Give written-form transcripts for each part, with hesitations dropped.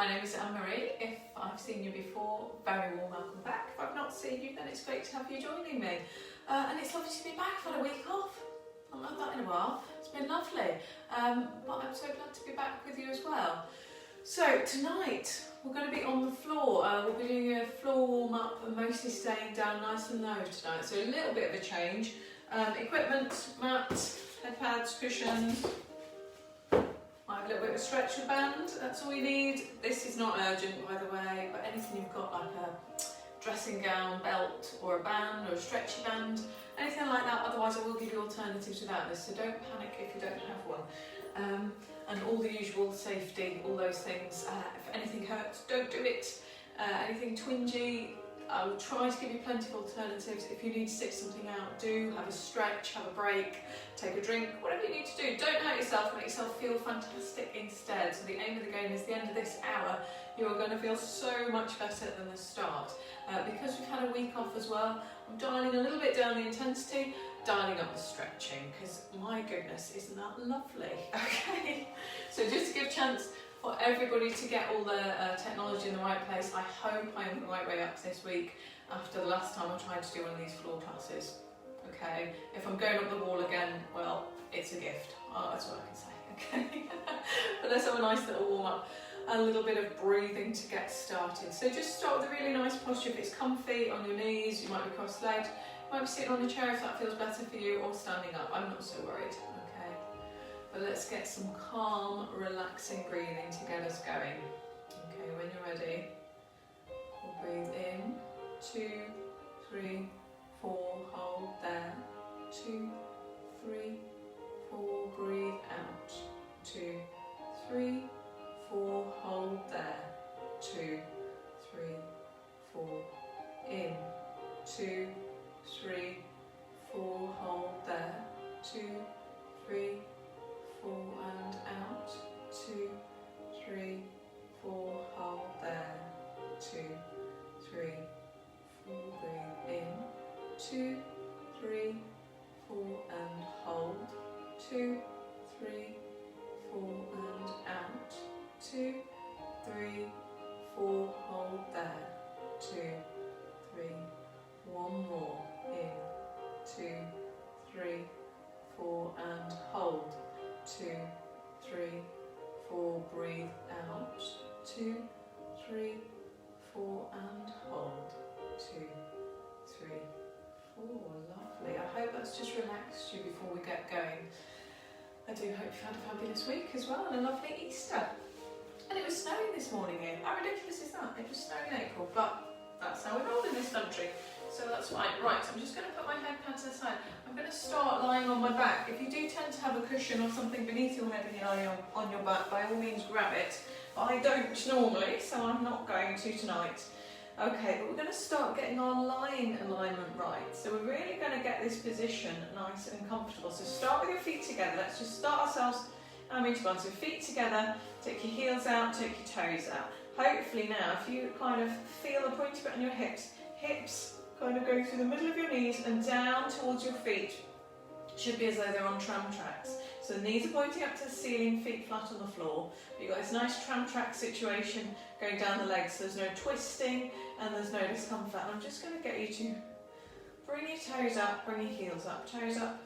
My name is Anne-Marie. If I've seen you before, very warm welcome back. If I've not seen you, then it's great to have you joining me. And it's lovely to be back. I've had a week off. I've not had that in a while. It's been lovely. But I'm so glad to be back with you as well. So tonight, we're going to be on the floor. We'll be doing a floor warm-up and mostly staying down nice and low tonight. So a little bit of a change. Equipment, mat, head pads, cushions. I have a little bit of a stretcher band, that's all you need. This is not urgent, by the way, but anything you've got, like a dressing gown, belt, or a band, or a stretchy band, anything like that. Otherwise I will give you alternatives without this, so don't panic if you don't have one. And all the usual safety, all those things. If anything hurts, don't do it. Anything twingy, I will try to give you plenty of alternatives. If you need to stick something out, do have a stretch, have a break, take a drink, whatever you need to do. Don't hurt yourself, make yourself feel fantastic instead. So the aim of the game is the end of this hour, you are going to feel so much better than the start. Because we've had a week off as well, I'm dialing a little bit down the intensity, dialing up the stretching, because my goodness, isn't that lovely? Okay, so just to give a chance for everybody to get all the technology in the right place. I hope I am the right way up this week after the last time I tried to do one of these floor classes. Okay, if I'm going up the wall again, well, it's a gift. Oh, that's what I can say, okay? But let's have a nice little warm up, a little bit of breathing to get started. So just start with a really nice posture. If it's comfy, on your knees, you might be cross-legged, you might be sitting on a chair if that feels better for you, or standing up. I'm not so worried. But let's get some calm, relaxing breathing to get us going. Okay, when you're ready, we'll breathe in, 2, 3, 4, hold there, 2, 3, 4, breathe out, 2, 3, 4, hold there, 2, 3, 4, in, 2, 3, 4, hold there, 2, 3, 4 and out, 2, 3, 4, hold there, 2, 3, 4, breathe in, 2, 3, 4 and hold, 2, 3, 4 and out, 2, 3, 4, hold there, 2, 3, one more, in, 2, 3, 4 and hold, 2, 3, 4, breathe out, 2, 3, 4 and hold, 2, 3, 4, lovely. I hope that's just relaxed you before we get going. I do hope you've had a fabulous week as well and a lovely Easter. And it was snowing this morning here. How ridiculous is that? It was snowing in April, but that's how we roll in this country. So that's fine. Right, I'm just going to put my head pad to the side. I'm going to start lying on my back. If you do tend to have a cushion or something beneath your head when you lie on your back, by all means grab it. But I don't normally, so I'm not going to tonight. Okay, but we're going to start getting our lying alignment right. So we're really going to get this position nice and comfortable. So start with your feet together. Let's just start ourselves and each one. So feet together, take your heels out, take your toes out. Hopefully now, if you kind of feel the pointy bit on your hips kind of go through the middle of your knees and down towards your feet. Should be as though they're on tram tracks. So the knees are pointing up to the ceiling, feet flat on the floor. But you've got this nice tram track situation going down the legs. So there's no twisting and there's no discomfort. And I'm just going to get you to bring your toes up, bring your heels up, toes up,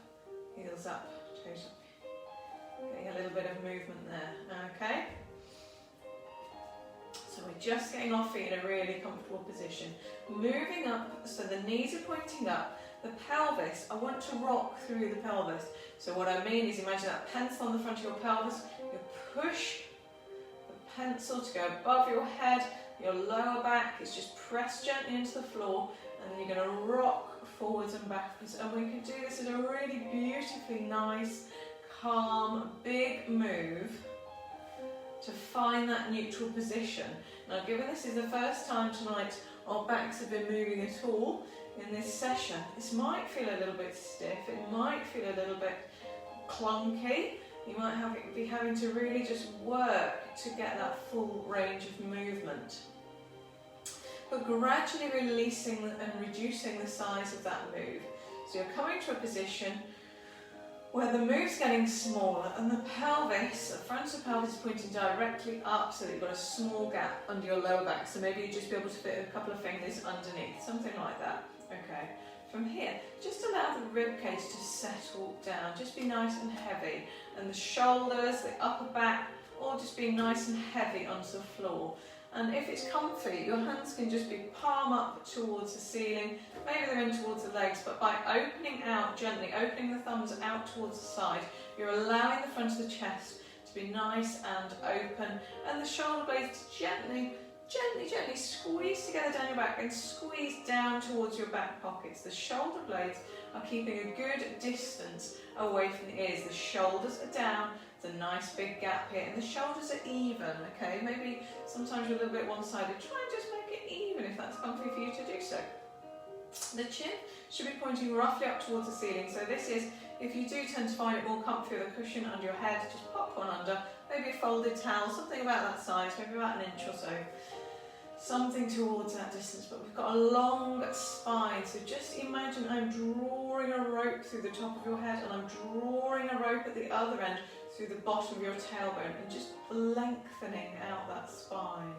heels up, toes up. Getting a little bit of movement there, okay? So we're just getting our feet in a really comfortable position. Moving up, so the knees are pointing up. The pelvis, I want to rock through the pelvis. So what I mean is imagine that pencil on the front of your pelvis. You push the pencil to go above your head. Your lower back is just pressed gently into the floor. And then you're going to rock forwards and backwards. And we can do this in a really beautifully nice, calm, big move to find that neutral position. Now, given this is the first time tonight our backs have been moving at all in this session, this might feel a little bit stiff, it might feel a little bit clunky. You might be having to really just work to get that full range of movement. But gradually releasing and reducing the size of that move. So you're coming to a position where the move's getting smaller and the pelvis, the front of the pelvis is pointing directly up so that you've got a small gap under your lower back. So maybe you just be able to fit a couple of fingers underneath, something like that. Okay. From here, just allow the rib cage to settle down. Just be nice and heavy. And the shoulders, the upper back, all just be nice and heavy onto the floor. And if it's comfy, your hands can just be palm up towards the ceiling. Maybe they're in towards the legs, but by opening out gently, opening the thumbs out towards the side, you're allowing the front of the chest to be nice and open. And the shoulder blades gently squeeze together down your back and squeeze down towards your back pockets. The shoulder blades are keeping a good distance away from the ears. The shoulders are down. It's a nice big gap here, and the shoulders are even, okay? Maybe sometimes you're a little bit one-sided. Try and just make it even if that's comfy for you to do so. The chin should be pointing roughly up towards the ceiling. So this is, if you do tend to find it more comfy with a cushion under your head, just pop one under, maybe a folded towel, something about that size, maybe about an inch or so. Something towards that distance, but we've got a long spine, so just imagine I'm drawing a rope through the top of your head and I'm drawing a rope at the other end through the bottom of your tailbone and just lengthening out that spine.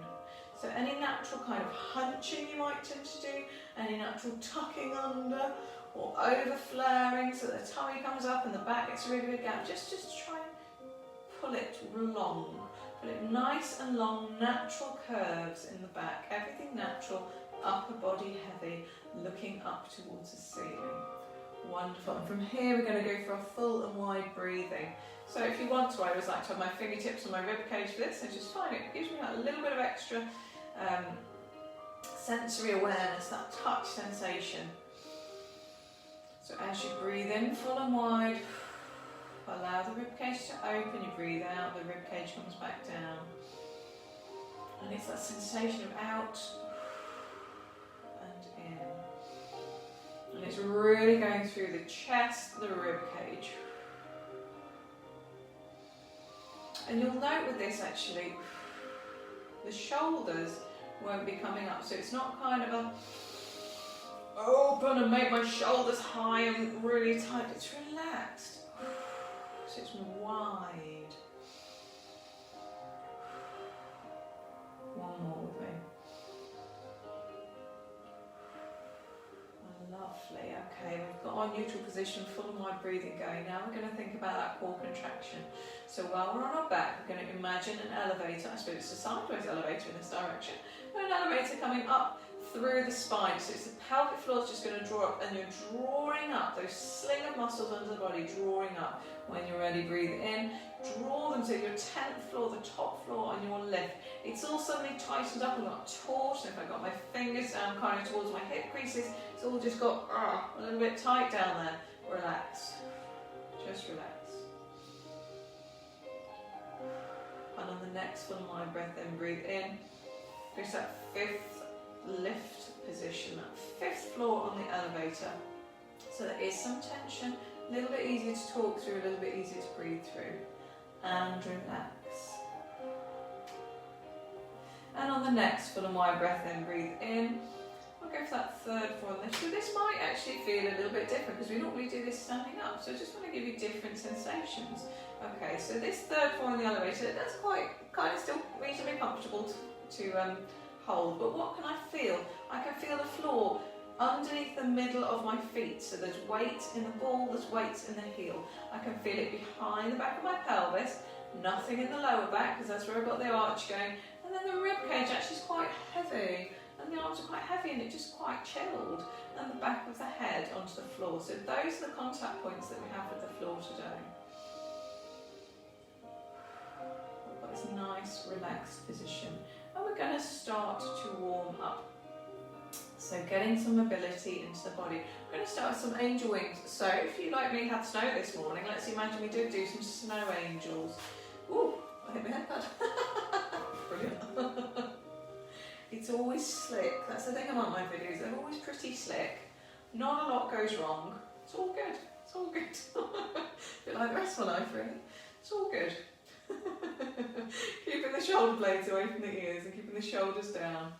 So any natural kind of hunching you might tend to do, any natural tucking under or over flaring so the tummy comes up and the back gets a really big gap, just try and pull it long. Pull it nice and long, natural curves in the back, everything natural, upper body heavy, looking up towards the ceiling. Wonderful. And from here we're going to go for a full and wide breathing. So if you want to, I always like to have my fingertips on my rib cage for this, and just find it gives me a little bit of extra sensory awareness, that touch sensation. So as you breathe in full and wide, allow the ribcage to open, you breathe out, the ribcage comes back down. And it's that sensation of out and in. And it's really going through the chest, the ribcage. And you'll note with this actually, the shoulders won't be coming up. So it's not kind of a open and make my shoulders high and really tight. It's relaxed. So it's wide. One more with me. Lovely. Okay, we've got our neutral position, full and wide breathing going. Now we're going to think about that core contraction. So while we're on our back, we're going to imagine an elevator. I suppose it's a sideways elevator in this direction. But an elevator coming up through the spine. So it's the pelvic floor is just going to draw up, and you're drawing up those sling of muscles under the body, drawing up. When you're ready, breathe in, draw them to your 10th floor, the top floor on your lift. It's all suddenly tightened up and got taut. So if I got my fingers down kind of towards my hip creases, it's all just got a little bit tight down there. Relax, just relax. And on the next full and wide breath, then breathe in. Go to that 5th lift position, that 5th floor on the elevator. So there is some tension, a little bit easier to talk through, a little bit easier to breathe through. And relax. And on the next full and wide breath, then breathe in. We'll go for that 3rd floor lift. So this might actually feel a little bit different because we normally do this standing up. So I just want to give you different sensations. Okay, so this 3rd floor in the elevator, that's quite kind of still reasonably comfortable to hold. But what can I feel? I can feel the floor underneath the middle of my feet. So there's weight in the ball, there's weight in the heel. I can feel it behind the back of my pelvis, nothing in the lower back because that's where I've got the arch going. And then the rib cage actually is quite heavy. And the arms are quite heavy and it just quite chilled. And the back of the head onto the floor. So those are the contact points that we have with the floor today. We've got this nice relaxed position. And we're going to start to warm up. So getting some mobility into the body. We're going to start with some angel wings. So if you, like me, had snow this morning, let's imagine we did do some snow angels. Ooh, I hit my head bad. Brilliant. It's always slick. That's the thing about my videos. They're always pretty slick. Not a lot goes wrong. It's all good. It's all good. A bit like the rest of my life, really. It's all good. Keeping the shoulder blades away from the ears and keeping the shoulders down.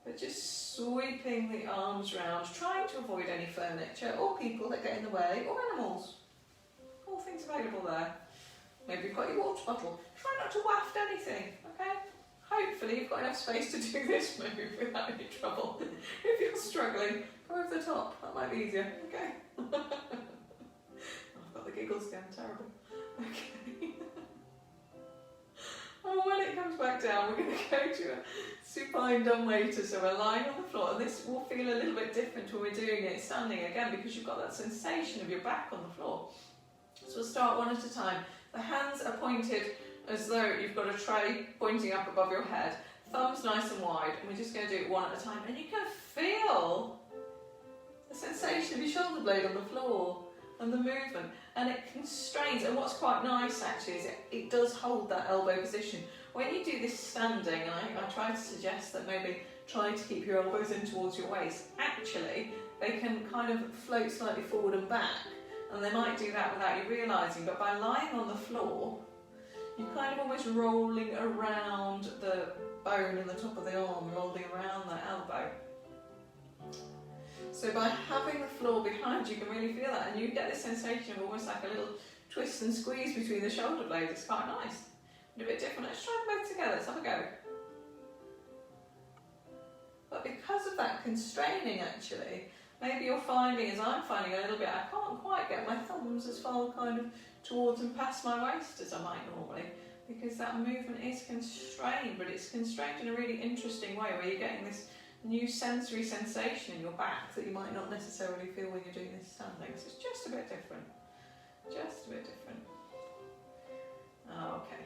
But just sweeping the arms round, trying to avoid any furniture or people that get in the way, or animals. All things available there. Maybe you've got your water bottle. Try not to waft anything, okay? Hopefully you've got enough space to do this move without any trouble. If you're struggling, go over the top. That might be easier, okay? I've got the giggles again, terrible. Okay. And when it comes back down, we're going to go to a supine dumb waiter. So we're lying on the floor, and this will feel a little bit different when we're doing it standing again, because you've got that sensation of your back on the floor. So we'll start one at a time. The hands are pointed as though you've got a tray pointing up above your head. Thumbs nice and wide, and we're just going to do it one at a time. And you can feel the sensation of your shoulder blade on the floor and the movement, and it constrains. And what's quite nice actually is it does hold that elbow position. When you do this standing, and I try to suggest that maybe try to keep your elbows in towards your waist, actually they can kind of float slightly forward and back, and they might do that without you realising, but by lying on the floor you're kind of almost rolling around the bone in the top of the arm, rolling around the elbow. So by having the floor behind you can really feel that, and you get this sensation of almost like a little twist and squeeze between the shoulder blades. It's quite nice. And a bit different. Let's try them both together. Let's have a go. But because of that constraining actually, maybe you're finding, as I'm finding a little bit, I can't quite get my thumbs as far kind of towards and past my waist as I might normally, because that movement is constrained, but it's constrained in a really interesting way where you're getting this new sensory sensation in your back that you might not necessarily feel when you're doing this standing. So it's just a bit different. Just a bit different. Okay.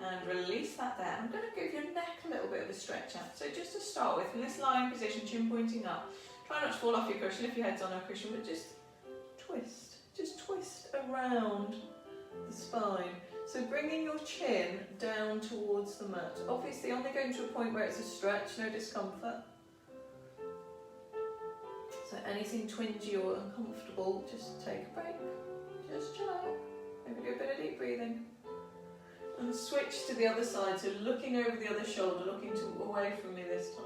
And release that there. I'm going to give your neck a little bit of a stretch out. So just to start with, in this lying position, chin pointing up, try not to fall off your cushion if your head's on a cushion, but just twist. Just twist around the spine. So bringing your chin down towards the mat. Obviously only going to a point where it's a stretch, no discomfort. So anything twingy or uncomfortable, just take a break. Just chill out. Maybe do a bit of deep breathing. And switch to the other side, so looking over the other shoulder, looking away from me this time.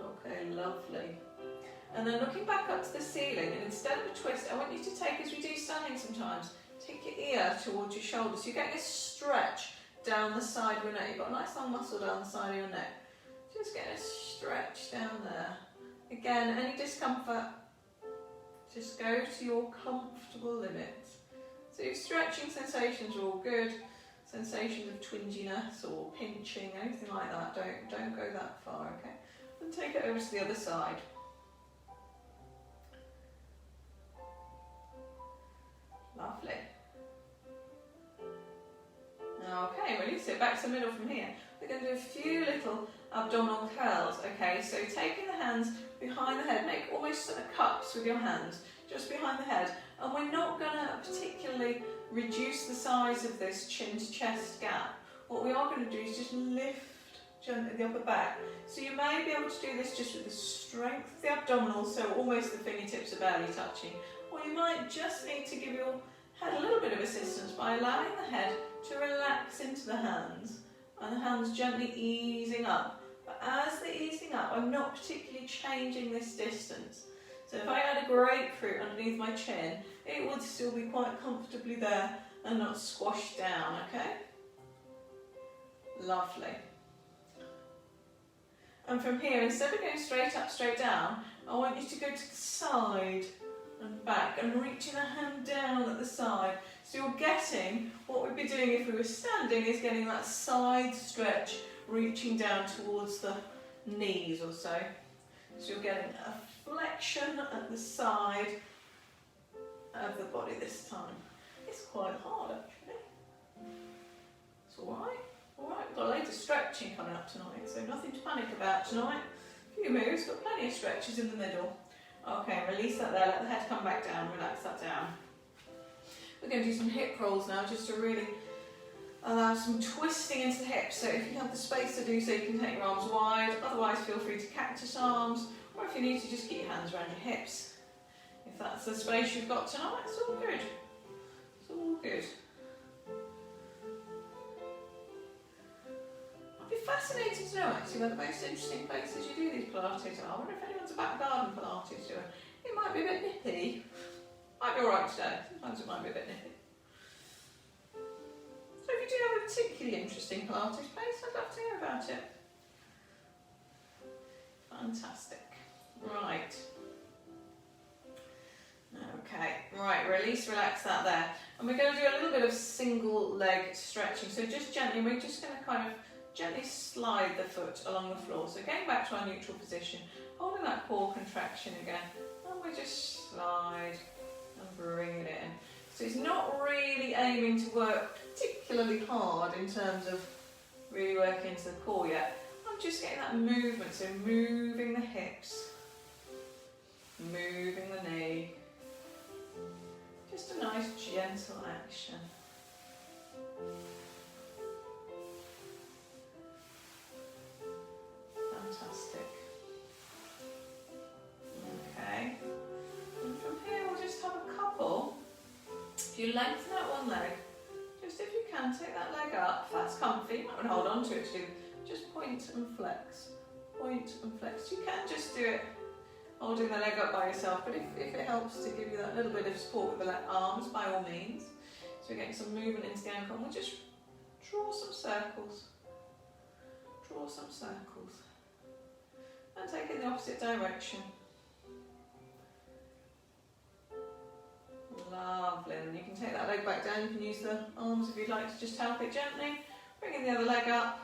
Okay, lovely. And then looking back up to the ceiling, and instead of a twist, I want you to take, as we do standing sometimes, take your ear towards your shoulder. So you're getting a stretch down the side of your neck. You've got a nice long muscle down the side of your neck. Just get a stretch down there. Again, any discomfort, just go to your comfortable limit. So your stretching sensations are all good. Sensations of twinginess or pinching, anything like that, don't go that far, okay? And take it over to the other side. Lovely. Okay, release it back to the middle from here. We're going to do a few little abdominal curls, okay? So taking the hands behind the head, make almost sort of cups with your hands just behind the head. And we're not going to particularly reduce the size of this chin to chest gap. What we are going to do is just lift gently the upper back. So you may be able to do this just with the strength of the abdominals, so almost the fingertips are barely touching. Or you might just need to give your head a little bit of assistance by allowing the head to relax into the hands, and the hands gently easing up. But as they're easing up, I'm not particularly changing this distance. So if I had a grapefruit underneath my chin, it would still be quite comfortably there and not squashed down, okay? Lovely. And from here, instead of going straight up, straight down, I want you to go to the side and back and reaching a hand down at the side. So you're getting, what we'd be doing if we were standing is getting that side stretch, reaching down towards the knees or so. So you're getting a flexion at the side of the body this time. It's quite hard actually. It's alright. Alright, we've got loads of stretching coming up tonight, so nothing to panic about tonight. A few moves, but plenty of stretches in the middle. Okay, release that there, let the head come back down, relax that down. We're going to do some hip rolls now, just to really allow some twisting into the hips. So if you have the space to do so, you can take your arms wide, otherwise feel free to cactus arms, or if you need to, just keep your hands around your hips. If that's the space you've got tonight, it's all good. It's all good. fascinating to know actually where the most interesting places you do these Pilates are. I wonder if anyone's a back garden Pilates doing. It might be a bit nippy. Might be alright today. Sometimes it might be a bit nippy. So if you do have a particularly interesting Pilates place, I'd love to hear about it. Fantastic. Right. Okay, right, release, relax that there. And we're going to do a little bit of single leg stretching. So just gently, we're just going to kind of gently slide the foot along the floor. So getting back to our neutral position, holding that core contraction again. And we just slide and bring it in. So it's not really aiming to work particularly hard in terms of really working into the core yet. I'm just getting that movement, so moving the hips, moving the knee. Just a nice gentle action. Fantastic. Okay. And from here we'll just have a couple. If you lengthen out one leg, just if you can, take that leg up. If that's comfy, you might want to hold on to it too. Just point and flex. Point and flex. You can just do it holding the leg up by yourself, but if it helps to give you that little bit of support with the arms, by all means. So we're getting some movement into the ankle, and we'll just draw some circles. Draw some circles. And take it in the opposite direction. Lovely. And you can take that leg back down. You can use the arms if you'd like to just help it gently. Bringing the other leg up.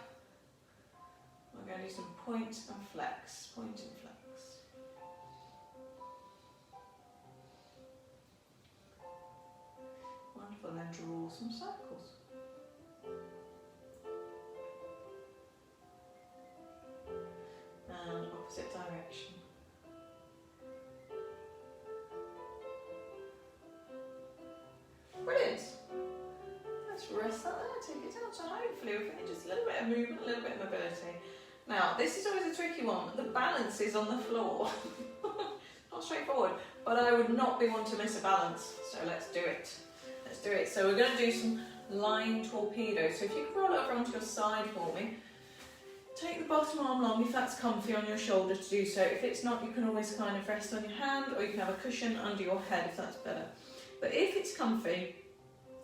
We're going to do some point and flex. Point and flex. Wonderful. And then draw some circles. And opposite direction. Brilliant. Let's rest that there, take it down. So hopefully we're feeling just a little bit of movement, a little bit of mobility. Now, this is always a tricky one. The balance is on the floor. Not straightforward, but I would not be one to miss a balance. So let's do it. Let's do it. So we're going to do some lying torpedoes. So if you can roll over onto your side for me, take the bottom arm long if that's comfy on your shoulder to do so. If it's not, you can always kind of rest on your hand, or you can have a cushion under your head if that's better. But if it's comfy,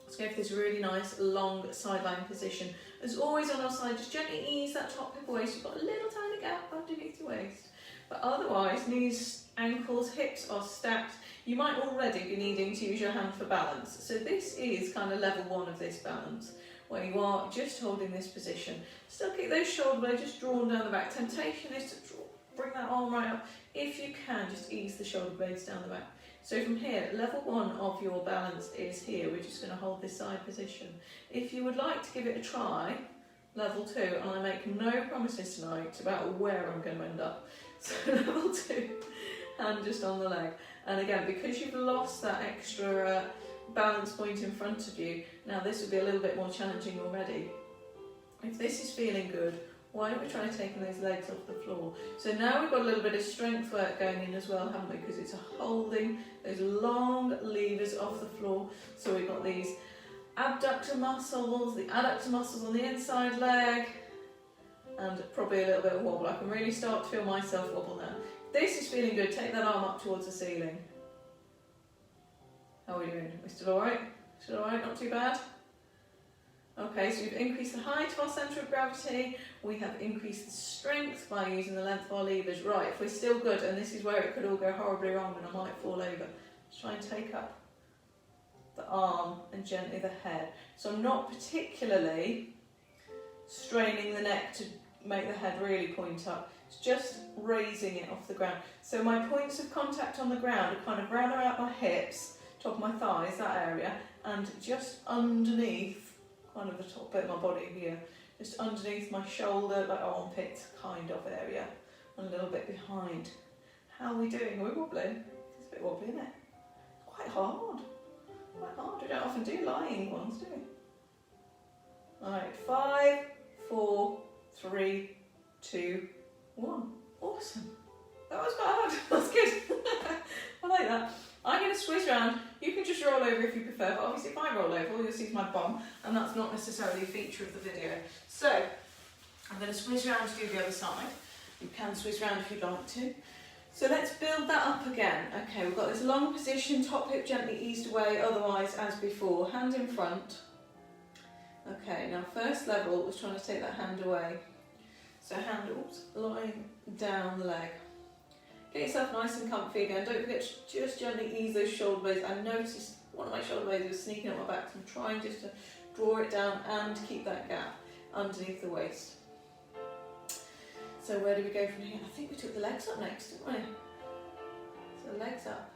let's go for this really nice long sideline position. As always on our side, just gently ease that top hip away so you've got a little tiny gap underneath your waist. But otherwise, knees, ankles, hips are stacked. You might already be needing to use your hand for balance. So this is kind of level one of this balance, where you are just holding this position. Still keep those shoulder blades just drawn down the back. Temptation is to bring that arm right up. If you can, just ease the shoulder blades down the back. So from here, level one of your balance is here. We're just going to hold this side position. If you would like to give it a try, level two, and I make no promises tonight about where I'm going to end up. So level two, hand just on the leg. And again, because you've lost that extra balance point in front of you, now this would be a little bit more challenging already. If this is feeling good, why don't we try taking those legs off the floor? So now we've got a little bit of strength work going in as well, haven't we? Because it's holding those long levers off the floor. So we've got these abductor muscles, the adductor muscles on the inside leg, and probably a little bit of wobble. I can really start to feel myself wobble now. This is feeling good. Take that arm up towards the ceiling. How are we doing? Are we still alright? Still alright? Not too bad? Okay, so we've increased the height of our centre of gravity, we have increased the strength by using the length of our levers. Right, if we're still good, and this is where it could all go horribly wrong and I might fall over, let's try and take up the arm and gently the head. So I'm not particularly straining the neck to make the head really point up, it's just raising it off the ground. So my points of contact on the ground are kind of round about my hips, top of my thighs, that area, and just underneath kind of the top bit of my body here, just underneath my shoulder, like armpit kind of area, and a little bit behind. How are we doing? Are we wobbling? It's a bit wobbly, isn't it? Quite hard. Quite hard. We don't often do lying ones, do we? Alright, 5, 4, 3, 2, 1. Awesome. That was bad. That's good. I like that. I'm going to switch around. You can just roll over if you prefer, but obviously if I roll over, all you'll see is my bum, and that's not necessarily a feature of the video. So, I'm going to switch around to do the other side. You can switch around if you'd like to. So let's build that up again. Okay, we've got this long position, top hip gently eased away, otherwise as before, hand in front. Okay, now first level was trying to take that hand away. So hand, lying down the leg. Get yourself nice and comfy again. Don't forget to just gently ease those shoulder blades. I noticed one of my shoulder blades was sneaking up my back, so I'm trying just to draw it down and keep that gap underneath the waist. So where do we go from here? I think we took the legs up next, didn't we? So legs up.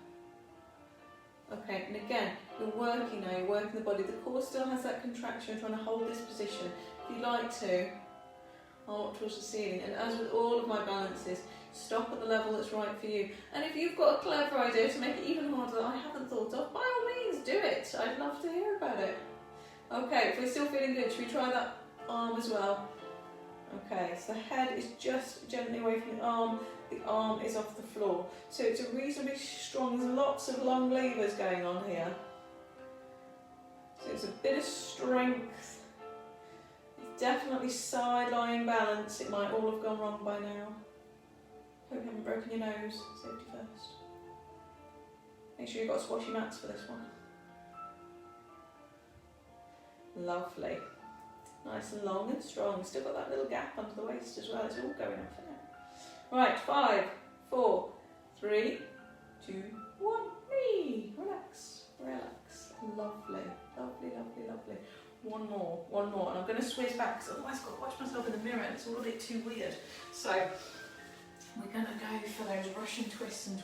Okay, and again, you're working now, you're working the body. The core still has that contraction, you're trying to hold this position. If you'd like to, arm up towards the ceiling. And as with all of my balances, stop at the level that's right for you. And if you've got a clever idea to make it even harder that I haven't thought of, by all means, do it. I'd love to hear about it. Okay, if we're still feeling good, should we try that arm as well? Okay, so the head is just gently away from the arm is off the floor. So it's a reasonably strong, there's lots of long levers going on here. So it's a bit of strength. It's definitely side-lying balance. It might all have gone wrong by now. Hope you haven't broken your nose. Safety first. Make sure you've got squashy mats for this one. Lovely. Nice and long and strong. Still got that little gap under the waist as well. It's all going off, isn't it? Right, 5, 4, 3, 2, 1. Whee! Relax, relax. Lovely, lovely, lovely, lovely. One more, and I'm going to switch back because otherwise I've got to watch myself in the mirror and it's all a bit too weird. So we're going to go for those Russian twists and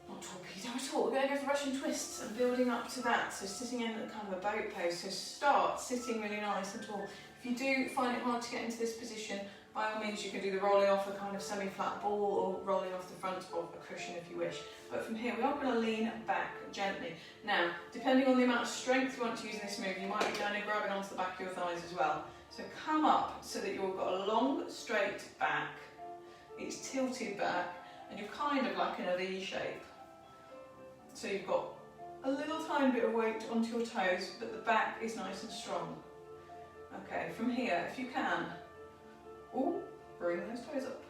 not torpedo at all. We're going to go for Russian twists and building up to that. So sitting in kind of a boat pose. So start sitting really nice and tall. If you do find it hard to get into this position, by all means you can do the rolling off a kind of semi-flat ball or rolling off the front of a cushion if you wish. But from here we are going to lean back gently. Now, depending on the amount of strength you want to use in this move, you might be kind of grabbing onto the back of your thighs as well. So come up so that you've got a long straight back, it's tilted back, and you're kind of like in a V shape. So you've got a little tiny bit of weight onto your toes, but the back is nice and strong. Okay, from here, if you can, bring those toes up.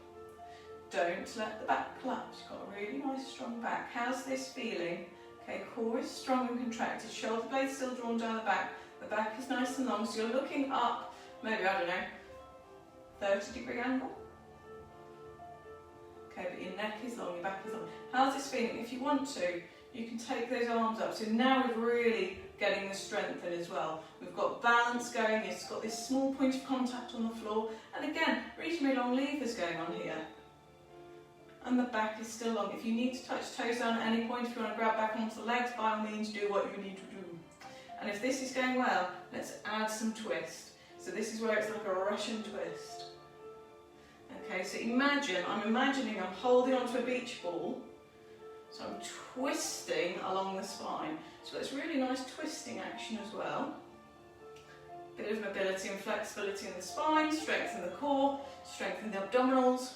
Don't let the back collapse. You've got a really nice strong back. How's this feeling? Okay, core is strong and contracted, shoulder blades still drawn down the back is nice and long, so you're looking up, maybe, I don't know, 30-degree angle. Okay, but your neck is long, your back is long. How's this feeling? If you want to, you can take those arms up. So now we're really getting the strength in as well. We've got balance going, it's got this small point of contact on the floor, and again, reasonably long levers going on here. And the back is still long. If you need to touch toes down at any point, if you want to grab back onto the legs, by all means do what you need to do. And if this is going well, let's add some twist. So this is where it's like a Russian twist. Okay, so I'm imagining I'm holding onto a beach ball. So I'm twisting along the spine. So it's really nice twisting action as well. Bit of mobility and flexibility in the spine, strengthen the core, strengthen the abdominals,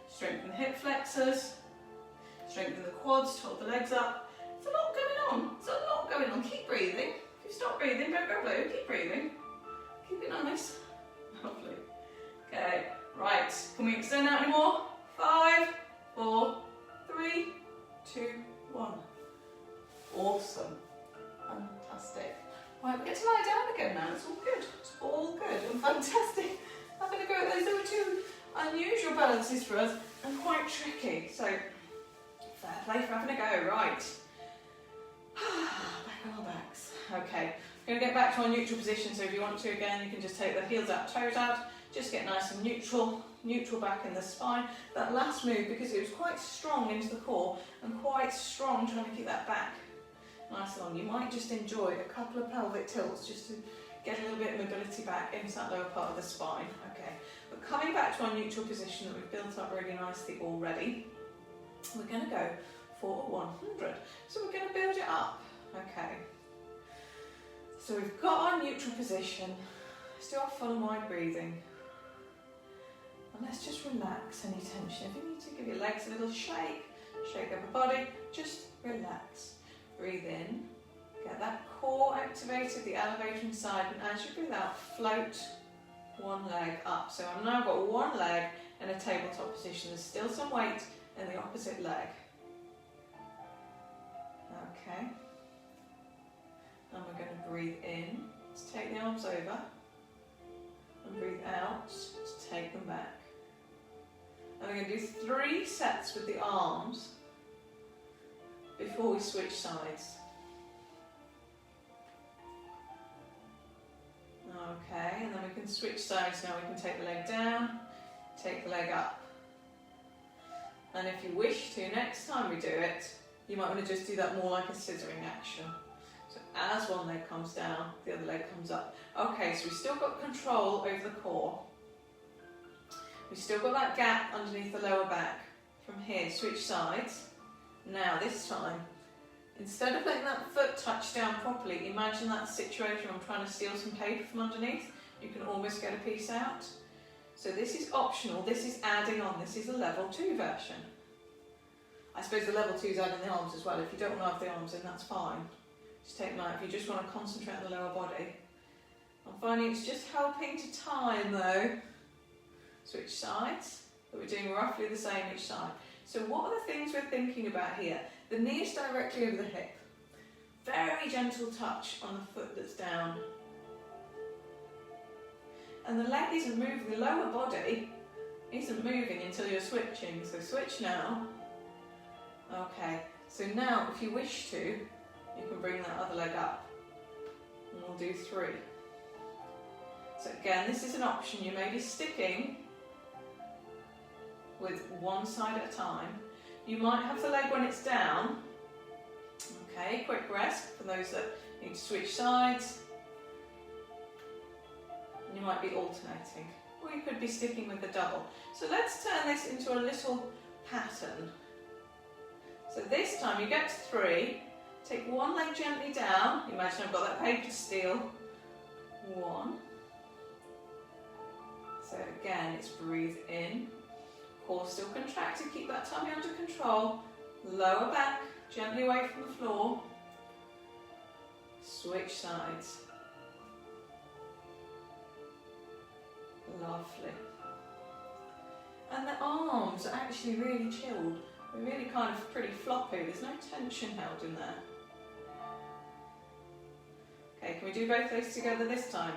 strengthen the hip flexors, strengthen the quads, hold the legs up. There's a lot going on. There's a lot going on. Keep breathing. If you stop breathing, don't go blue. Keep breathing. Keep it nice. Lovely. Okay, right. Can we extend out any more? 5, 4, 3, 2, 1. Awesome. Fantastic. Right, we get to lie down again now. It's all good. It's all good and fantastic. Having a go at those. There were two unusual balances for us and quite tricky. So, fair play for having a go. Right. Back on our backs. Okay. We're going to get back to our neutral position. So if you want to, again, you can just take the heels out, toes out. Just get nice and neutral back in the spine. That last move, because it was quite strong into the core and quite strong trying to keep that back nice and long. You might just enjoy a couple of pelvic tilts just to get a little bit of mobility back into that lower part of the spine. Okay, but coming back to our neutral position that we've built up really nicely already, we're going to go for 100. So we're going to build it up. Okay, so we've got our neutral position. Let's do our full and wide breathing. And let's just relax any tension. If you need to, give your legs a little shake, shake up the body, just relax. Breathe in, get that core activated, the elevation side, and as you breathe out, float one leg up. So I've now got one leg in a tabletop position. There's still some weight in the opposite leg. Okay. And we're going to breathe in to take the arms over, and breathe out to take them back. And we're going to do 3 sets with the arms before we switch sides. Okay, and then we can switch sides now. We can take the leg down, take the leg up. And if you wish to, next time we do it, you might want to just do that more like a scissoring action. So as one leg comes down, the other leg comes up. Okay, so we've still got control over the core. We've still got that gap underneath the lower back. From here, switch sides. Now this time, instead of letting that foot touch down properly, imagine that situation where I'm trying to steal some paper from underneath. You can almost get a piece out. So this is optional, this is adding on, this is a level 2 version. I suppose the level 2 is adding the arms as well. If you don't want to have the arms in, that's fine. Just take them out if you just want to concentrate on the lower body. I'm finding it's just helping to time though. Switch sides, but we're doing roughly the same each side. So what are the things we're thinking about here? The knee is directly over the hip. Very gentle touch on the foot that's down. And the leg isn't moving, the lower body isn't moving until you're switching. So switch now. Okay, so now if you wish to, you can bring that other leg up. And we'll do 3. So again, this is an option. You may be sticking with one side at a time. You might have the leg when it's down. Okay, quick rest for those that need to switch sides. And you might be alternating. Or you could be sticking with the double. So let's turn this into a little pattern. So this time you get to 3. Take one leg gently down. Imagine I've got that paper to steal. 1. So again, it's breathe in. Core still contracted, keep that tummy under control. Lower back, gently away from the floor. Switch sides. Lovely. And the arms are actually really chilled. They're really kind of pretty floppy. There's no tension held in there. Okay, can we do both those together this time?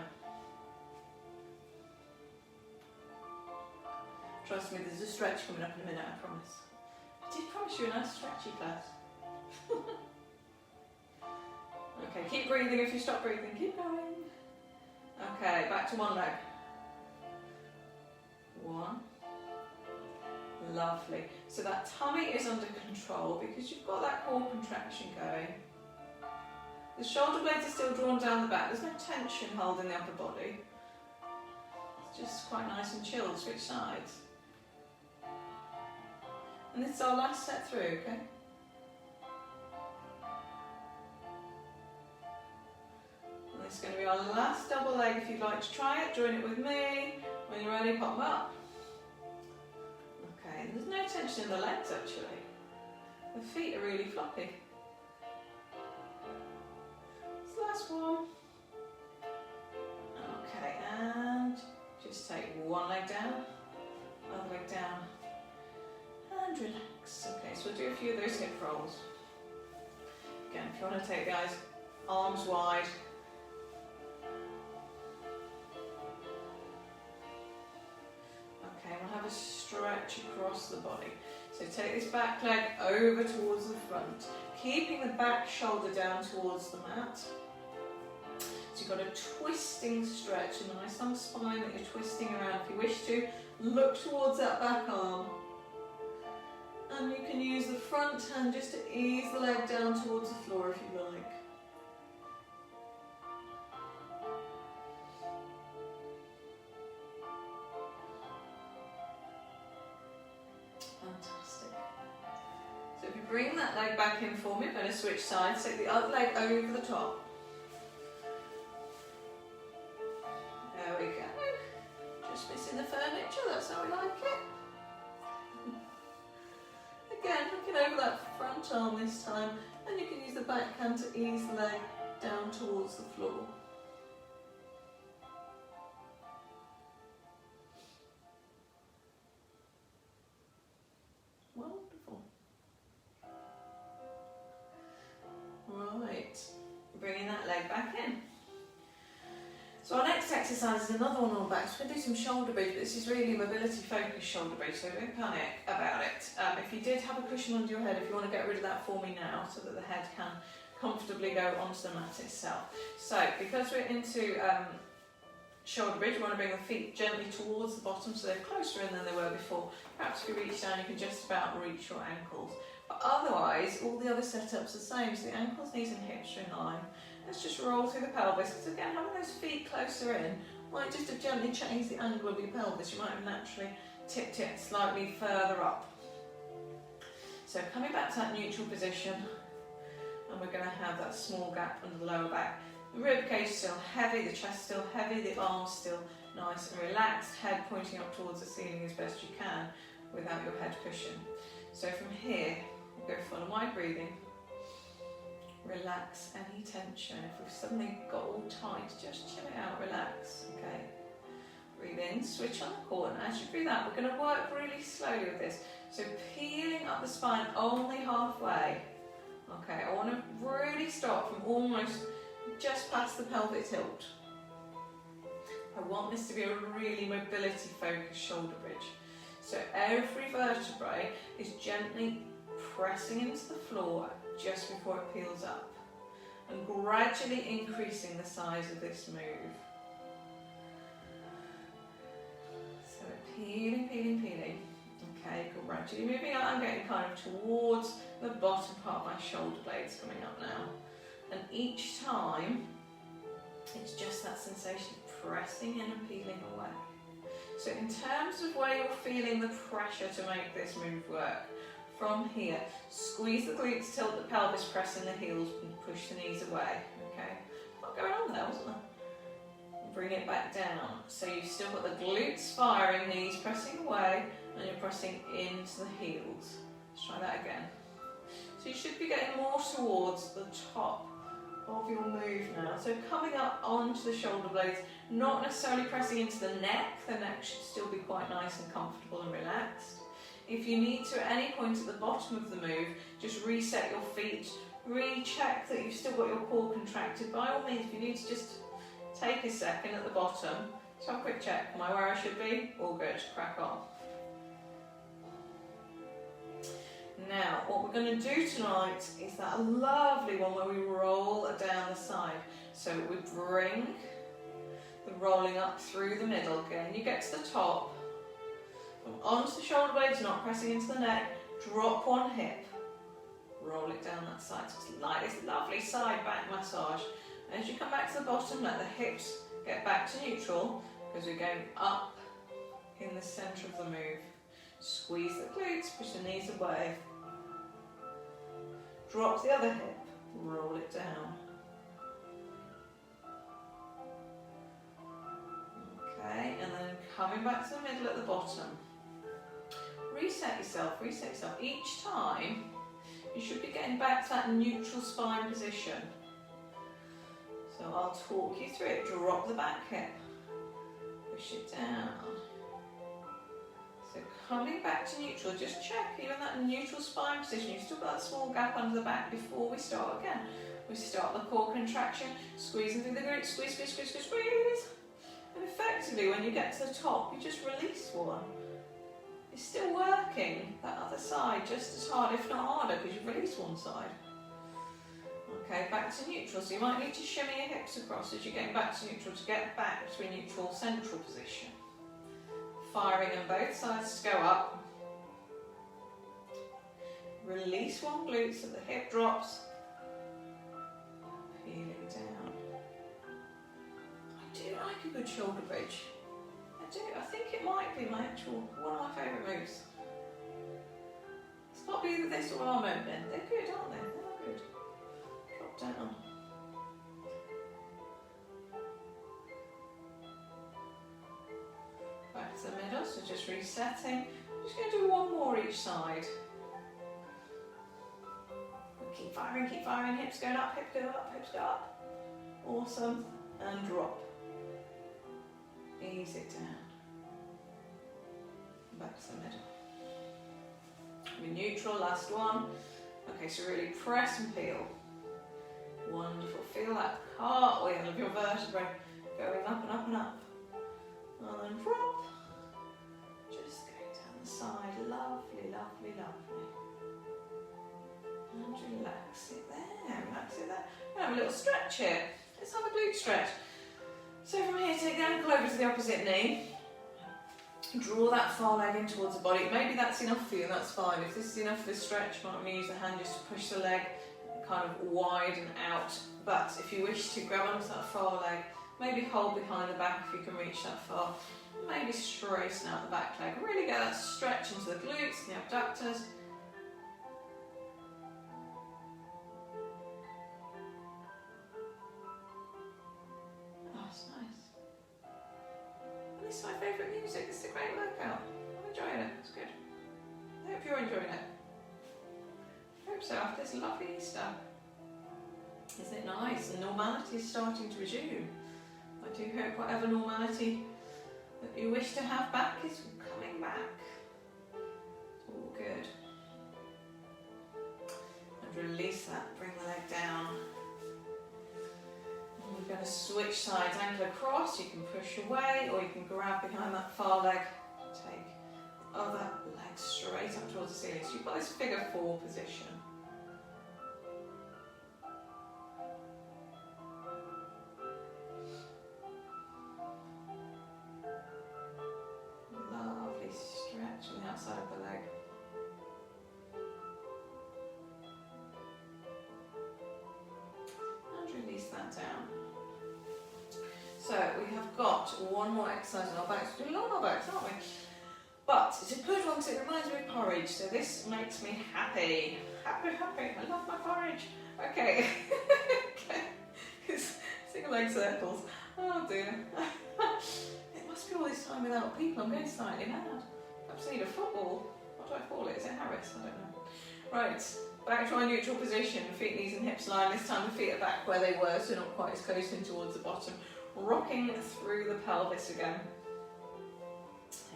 Trust me, there's a stretch coming up in a minute, I promise. I did promise you a nice stretchy class. Okay, keep breathing. If you stop breathing, keep going. Okay, back to one leg. 1. Lovely. So that tummy is under control because you've got that core contraction going. The shoulder blades are still drawn down the back. There's no tension holding the upper body. It's just quite nice and chilled. Switch sides. And this is our last set through, okay? And this is going to be our last double leg. If you'd like to try it, join it with me. When you're ready, pop them up. Okay, and there's no tension in the legs actually. The feet are really floppy. This last one. Okay, and just take one leg down, other leg down, and relax. Okay, so we'll do a few of those hip rolls. Again, if you want to take guys, arms wide. Okay, we'll have a stretch across the body. So take this back leg over towards the front, keeping the back shoulder down towards the mat. So you've got a twisting stretch, a nice long spine that you're twisting around. If you wish to, look towards that back arm. And you can use the front hand just to ease the leg down towards the floor if you like. Fantastic. So if you bring that leg back in for me, I'm going to switch sides, take the other leg over the top. There we go. Just missing the furniture, that's how we like it. Again, looking over that front arm this time, and you can use the back hand to ease the leg down towards the floor. back in. So our next exercise is another one on the back. So we're going to do some shoulder bridge, but this is really mobility focused shoulder bridge, so don't panic about it. If you did have a cushion under your head, if you want to get rid of that for me now, so that the head can comfortably go onto the mat itself. So because we're into shoulder bridge, we want to bring the feet gently towards the bottom so they're closer in than they were before. Perhaps if you reach down, you can just about reach your ankles. But otherwise, all the other setups are the same. So the ankles, knees and hips are in line. Let's just roll through the pelvis, because again, having those feet closer in might just have gently changed the angle of your pelvis. You might have naturally tipped it slightly further up. So coming back to that neutral position, and we're going to have that small gap under the lower back. The rib cage is still heavy, the chest still heavy, the arms still nice and relaxed, head pointing up towards the ceiling as best you can without your head cushion. So from here, we'll go full and wide breathing. Relax any tension. If we've suddenly got all tight, just chill it out, relax, okay? Breathe in, switch on the core, and as you breathe out, we're going to work really slowly with this. So peeling up the spine only halfway. Okay, I want to really start from almost just past the pelvic tilt. I want this to be a really mobility focused shoulder bridge. So every vertebrae is gently pressing into the floor just before it peels up and gradually increasing the size of this move. So we're peeling, peeling, peeling. Okay, gradually moving up. I'm getting kind of towards the bottom part of my shoulder blades coming up now. And each time, it's just that sensation of pressing in and peeling away. So in terms of where you're feeling the pressure to make this move work, from here, squeeze the glutes, tilt the pelvis, press in the heels and push the knees away, okay? Not going on there, wasn't there? Bring it back down. So you've still got the glutes firing, knees pressing away, and you're pressing into the heels. Let's try that again. So you should be getting more towards the top of your move now. So coming up onto the shoulder blades, not necessarily pressing into the neck should still be quite nice and comfortable and relaxed. If you need to at any point at the bottom of the move, just reset your feet, recheck that you've still got your core contracted. By all means, if you need to just take a second at the bottom, just have a quick check. Am I where I should be? All good, crack on. Now, what we're going to do tonight is that lovely one where we roll down the side. So we bring the rolling up through the middle. Again, you get to the top. Onto the shoulder blades, not pressing into the neck. Drop one hip. Roll it down that side. So it's like this lovely side back massage. As you come back to the bottom, let the hips get back to neutral because we're going up in the centre of the move. Squeeze the glutes, push the knees away. Drop the other hip. Roll it down. Okay, and then coming back to the middle at the bottom. Reset yourself, reset yourself. Each time, you should be getting back to that neutral spine position. So I'll talk you through it. Drop the back hip. Push it down. So coming back to neutral, just check even that neutral spine position. You've still got that small gap under the back before we start again. We start the core contraction, squeezing through the glutes, squeeze, squeeze, squeeze, squeeze, squeeze. And effectively, when you get to the top, you just release one. It's still working that other side just as hard, if not harder, because you've released one side. Okay, back to neutral. So you might need to shimmy your hips across as you're getting back to neutral to get back to a neutral central position. Firing on both sides to go up. Release one glute so the hip drops. Peeling down. I do like a good shoulder bridge. I think it might be one of my favourite moves. It's not either this or arm opening. They're good, aren't they? They're good. Drop down. Back to the middle, so just resetting. I'm just going to do one more each side. Keep firing, hips going up, hips go up, hips go up. Awesome. And drop. Ease it down. Back to the middle. We're neutral, last one. Okay, so really press and peel. Wonderful. Feel that cartwheel of your vertebrae going up and up and up. And then drop. Just going down the side. Lovely, lovely, lovely. And relax it there. Relax it there. We'll have a little stretch here. Let's have a glute stretch. So from here, take the ankle over to the opposite knee. Draw that far leg in towards the body. Maybe that's enough for you, that's fine. If this is enough for the stretch, you might want to use the hand just to push the leg kind of widen out. But if you wish to grab onto that far leg, maybe hold behind the back if you can reach that far. Maybe straighten out the back leg. Really get that stretch into the glutes and the abductors. Oh, it's nice. And this is my favourite music. It's a great workout. I'm enjoying it. It's good. I hope you're enjoying it. I hope so. After this lovely Easter. Isn't it nice? And normality is starting to resume. I do hope whatever normality that you wish to have back is coming back. It's all good. And release that. Bring the leg down. And we're going to switch sides. Ankle across. You can push away or you can grab behind that far leg. Take the other leg straight up towards the ceiling. So you've got this figure 4 position. Outside of the leg. And release that down. So we have got one more exercise on our backs. We're doing a lot on our backs, aren't we? But it's a good one because it reminds me of porridge. So this makes me happy. Happy, happy. I love my porridge. Okay. Okay. It's single leg circles. Oh dear. It must be all this time without people. I'm going slightly mad. I've seen a football. What do I call it? Is it Harris? I don't know. Right, back to our neutral position. Feet, knees and hips line. This time the feet are back where they were, so not quite as close in towards the bottom. Rocking through the pelvis again.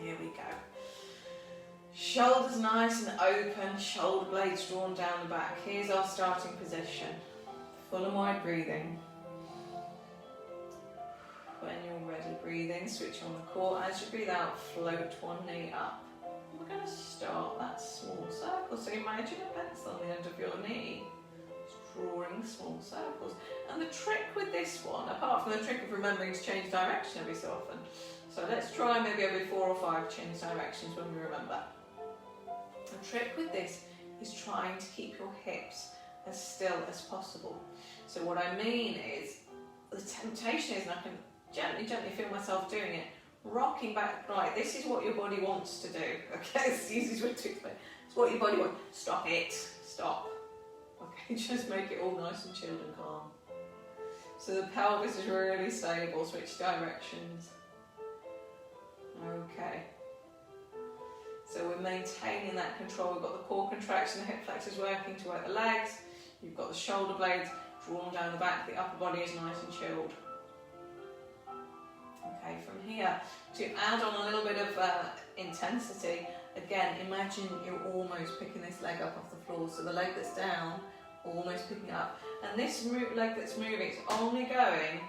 Here we go. Shoulders nice and open, shoulder blades drawn down the back. Here's our starting position. Full and wide breathing. When you're ready, breathing, switch on the core. As you breathe out, float one knee up. We're going to start that small circle. So imagine a pencil on the end of your knee. Just drawing small circles. And the trick with this one, apart from the trick of remembering to change direction every so often, so let's try maybe every 4 or 5 change directions when we remember. The trick with this is trying to keep your hips as still as possible. So what I mean is, the temptation is, and I can gently feel myself doing it, rocking back. Right, this is what your body wants to do. Okay, it's the easiest way to explain. It's what your body wants. Stop it. Stop. Okay, just make it all nice and chilled and calm. So the pelvis is really stable. Switch directions. Okay. So we're maintaining that control. We've got the core contraction, the hip flexors working to work the legs. You've got the shoulder blades drawn down the back. The upper body is nice and chilled. Okay, from here, to add on a little bit of intensity, again, imagine you're almost picking this leg up off the floor. So the leg that's down, almost picking up. And this leg that's moving, it's only going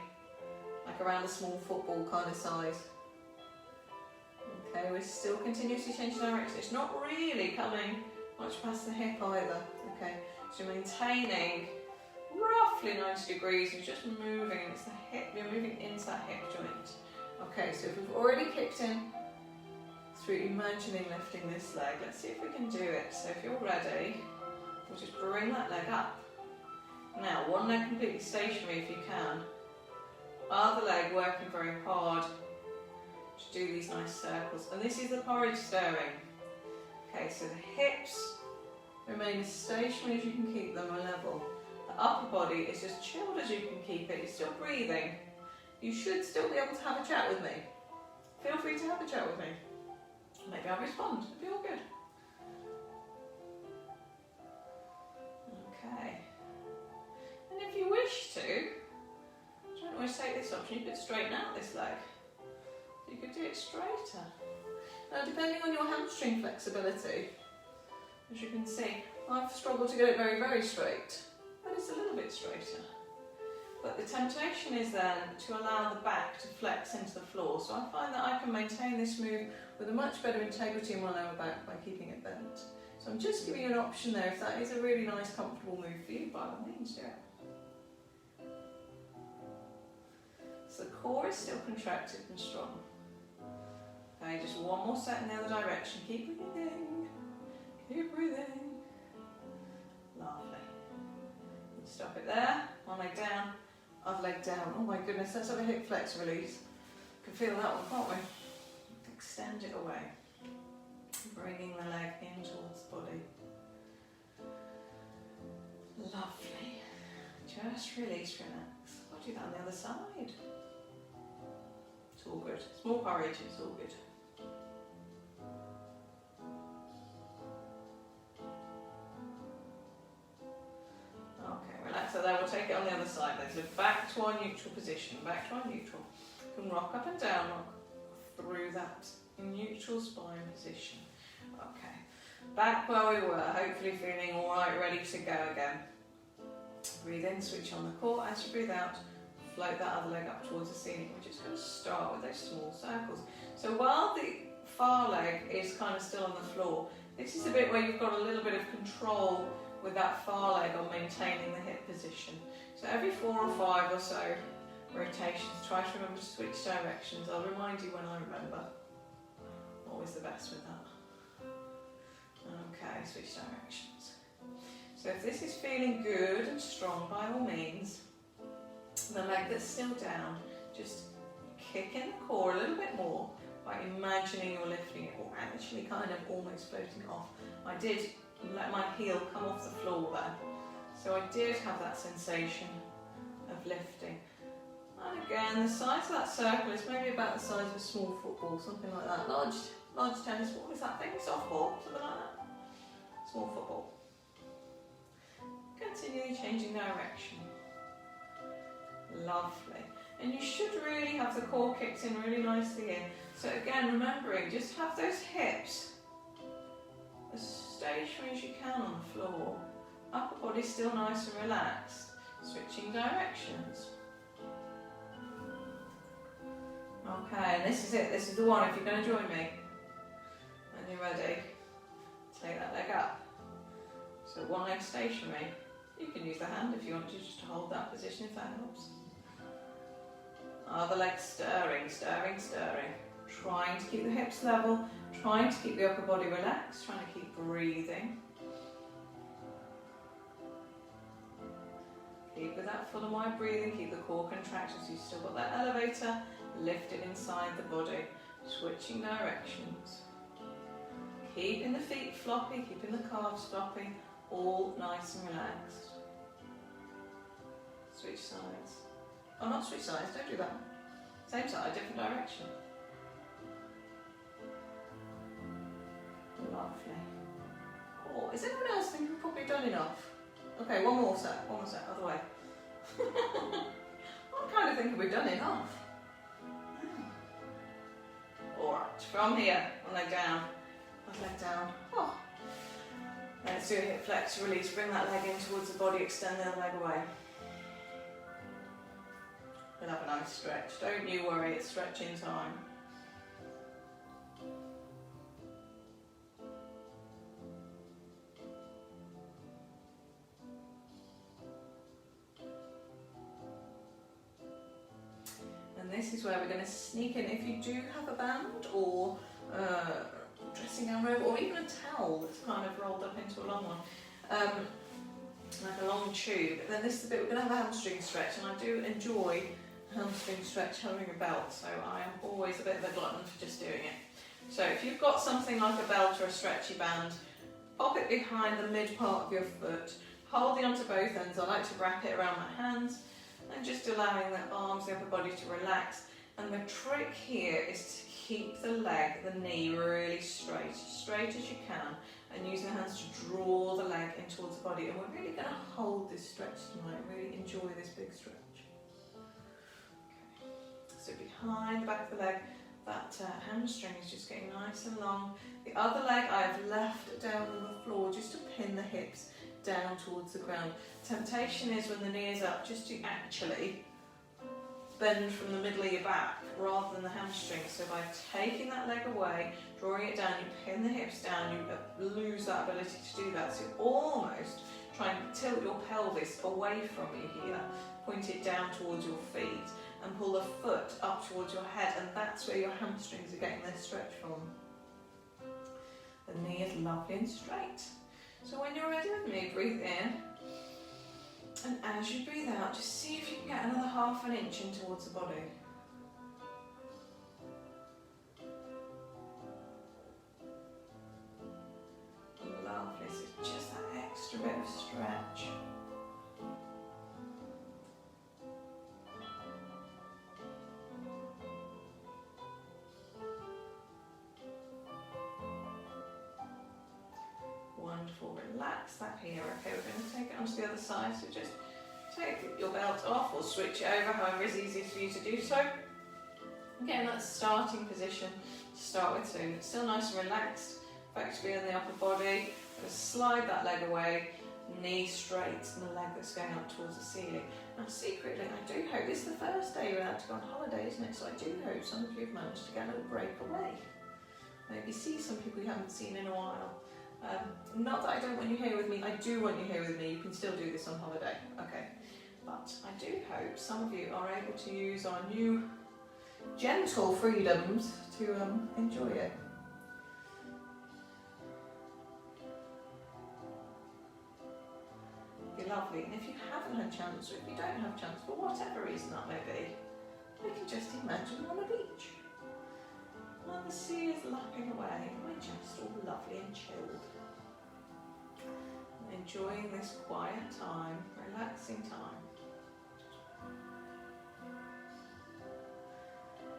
like around a small football kind of size. Okay, we're still continuously changing direction. It's not really coming much past the hip either. Okay, so you're maintaining roughly 90 degrees. You're just moving, it's the hip, you're moving into that hip joint. Okay, so if we've already kicked in through imagining lifting this leg, let's see if we can do it. So if you're ready, we'll just bring that leg up. Now, one leg completely stationary if you can. Other leg working very hard to do these nice circles. And this is the porridge stirring. Okay, so the hips remain as stationary as you can keep them, a level. The upper body is as chilled as you can keep it. You're still breathing. You should still be able to have a chat with me. Feel free to have a chat with me. Maybe I'll respond. It'll be all good. Okay. And if you wish to, don't always take this option, you could straighten out this leg. You could do it straighter. Now, depending on your hamstring flexibility, as you can see, I've struggled to get it very, very straight, but it's a little bit straighter. But the temptation is then to allow the back to flex into the floor. So I find that I can maintain this move with a much better integrity in my lower back by keeping it bent. So I'm just giving you an option there. If that is a really nice, comfortable move for you, by all means, do it. So the core is still contracted and strong. Okay, just one more set in the other direction. Keep breathing. Keep breathing. Lovely. Stop it there. One leg down, other leg down. Oh my goodness, let's have a hip flex release. You can feel that one, can't we? Extend it away. Bringing the leg in towards the body. Lovely. Just release, relax. I'll do that on the other side. It's all good. Small courage, it's all good. So then we'll take it on the other side then. So back to our neutral position, back to our neutral. You can rock up and down, rock through that neutral spine position. Okay, back where we were, hopefully feeling all right, ready to go again. Breathe in, switch on the core. As you breathe out, float that other leg up towards the ceiling. We're just going to start with those small circles. So while the far leg is kind of still on the floor, this is a bit where you've got a little bit of control with that far leg on maintaining the hip position. So every 4 or 5 or so rotations, try to remember to switch directions. I'll remind you when I remember. Always the best with that. Okay, switch directions. So if this is feeling good and strong, by all means, the leg that's still down, just kick in the core a little bit more by imagining you're lifting it, or actually kind of almost floating off. I did let my heel come off the floor there. So I did have that sensation of lifting. And again, the size of that circle is maybe about the size of a small football, something like that. Large tennis ball, is that thing? Softball, something like that. Small football. Continue changing direction. Lovely. And you should really have the core kicked in really nicely in. So again, remembering, just have those hips as stationary as you can on the floor. Upper body still nice and relaxed. Switching directions. Okay, and this is it. This is the one. If you're going to join me, when you're ready, take that leg up. So one leg stationary. You can use the hand if you want to, just to hold that position if that helps. Other leg stirring, stirring, stirring. Trying to keep the hips level, trying to keep the upper body relaxed, trying to keep breathing. Keep with that full and wide breathing, keep the core contracted so you've still got that elevator, lift it inside the body, switching directions. Keeping the feet floppy, keeping the calves floppy, all nice and relaxed. Switch sides. Oh, not switch sides, don't do that. Same side, different direction. Lovely. Oh, is anyone else think we've probably done enough? Okay, one more set, other way. I kind of think we've done enough. Alright, from here, one leg down, other leg down. Oh. Let's do a hip flex release, bring that leg in towards the body, extend the other leg away. We'll have a nice stretch. Don't you worry, it's stretching time. And this is where we're going to sneak in. If you do have a band or dressing gown robe, or even a towel that's kind of rolled up into a long one, like a long tube, then this is the bit we're going to have a hamstring stretch, and I do enjoy hamstring stretch having a belt, so I am always a bit of a glutton for just doing it. So if you've got something like a belt or a stretchy band, pop it behind the mid part of your foot, holding onto both ends. I like to wrap it around my hands and just allowing the arms, the upper body to relax. And the trick here is to keep the leg, the knee really straight as you can, and use the hands to draw the leg in towards the body. And we're really going to hold this stretch tonight, really enjoy this big stretch. Okay. So behind the back of the leg, that hamstring is just getting nice and long. The other leg I have left down on the floor just to pin the hips down towards the ground. Temptation is when the knee is up, just to actually bend from the middle of your back rather than the hamstring. So by taking that leg away, drawing it down, you pin the hips down, you lose that ability to do that. So almost try and tilt your pelvis away from you here, point it down towards your feet, and pull the foot up towards your head, and that's where your hamstrings are getting their stretch from. The knee is lovely and straight. So when you're ready with me, breathe in, and as you breathe out, just see if you can get another half an inch in towards the body. Lovely, so just that extra bit of stretch. Wonderful, relax that here. Okay, we're going to take it onto the other side, so just take your belt off or switch it over, however is easiest for you to do so. Get in that starting position to start with, so it's still nice and relaxed, effectively in the upper body. Just slide that leg away, knee straight, and the leg that's going up towards the ceiling. Now secretly, I do hope, this is the first day you're allowed to go on holiday, isn't it? So I do hope some of you have managed to get a little break away. Maybe see some people you haven't seen in a while. Not that I don't want you here with me, I do want you here with me, you can still do this on holiday, okay. But I do hope some of you are able to use our new gentle freedoms to enjoy it. Be lovely, and if you haven't had a chance, or if you don't have a chance, for whatever reason that may be, we can just imagine we're on a beach. And the sea is lapping away, and we're just all lovely and chilled. Enjoying this quiet time, relaxing time.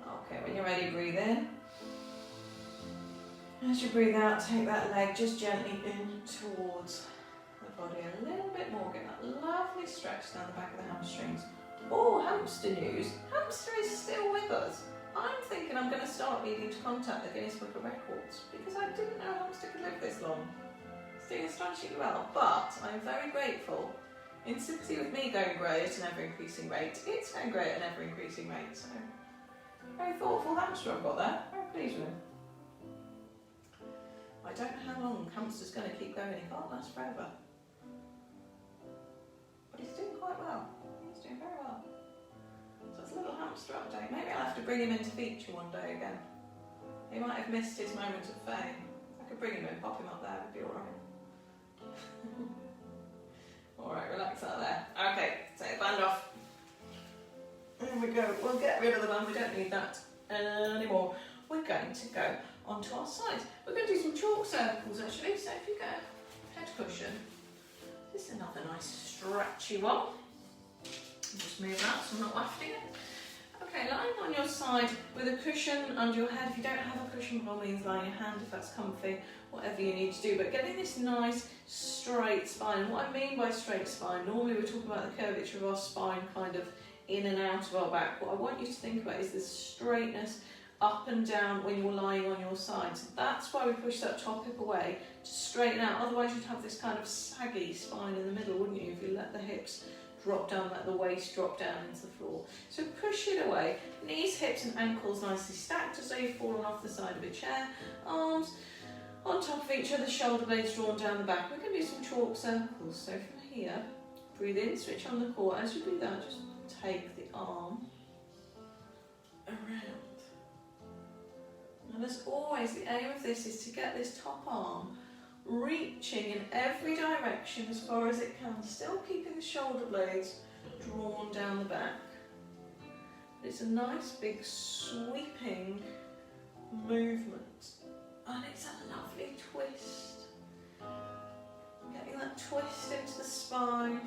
Okay, when you're ready, breathe in. As you breathe out, take that leg just gently in towards the body a little bit more. Get that lovely stretch down the back of the hamstrings. Oh, hamster news. Hamster is still with us. I'm thinking I'm going to start needing to contact the Guinness Book of Records because I didn't know a hamster could live this long. It's doing astonishingly well, but I'm very grateful. In sympathy with me going grey at an ever-increasing rate, it's going grey at an ever-increasing rate. So, very thoughtful hamster I've got there. Very pleased with him. I don't know how long hamster's going to keep going. He can't last forever. But he's doing quite well. He's doing very well. So it's a little hamster update. Maybe I'll have to bring him into feature one day again. He might have missed his moment of fame. I could bring him in, pop him up there, it'd be alright. Alright, relax out there. Okay, take the band off. There we go. We'll get rid of the band, we don't need that anymore. We're going to go onto our sides. We're going to do some chalk circles actually, so if you go head cushion, this is another nice stretchy one. Just move that so I'm not wafting it. Okay, lying on your side with a cushion under your head. If you don't have a cushion, by all means lie on your hand if that's comfy, whatever you need to do. But getting this nice straight spine. And what I mean by straight spine, normally we're talking about the curvature of our spine kind of in and out of our back. What I want you to think about is the straightness up and down when you're lying on your side. So that's why we push that top hip away to straighten out. Otherwise you'd have this kind of saggy spine in the middle, wouldn't you, if you let the hips drop down, let the waist drop down into the floor. So push it away, knees, hips and ankles nicely stacked as though you've fallen off the side of a chair, arms on top of each other, shoulder blades drawn down the back. We're going to do some chalk circles. So from here, breathe in, switch on the core. As you breathe out, just take the arm around. And as always, the aim of this is to get this top arm reaching in every direction as far as it can, still keeping the shoulder blades drawn down the back. It's a nice big sweeping movement, and it's a lovely twist. Getting that twist into the spine.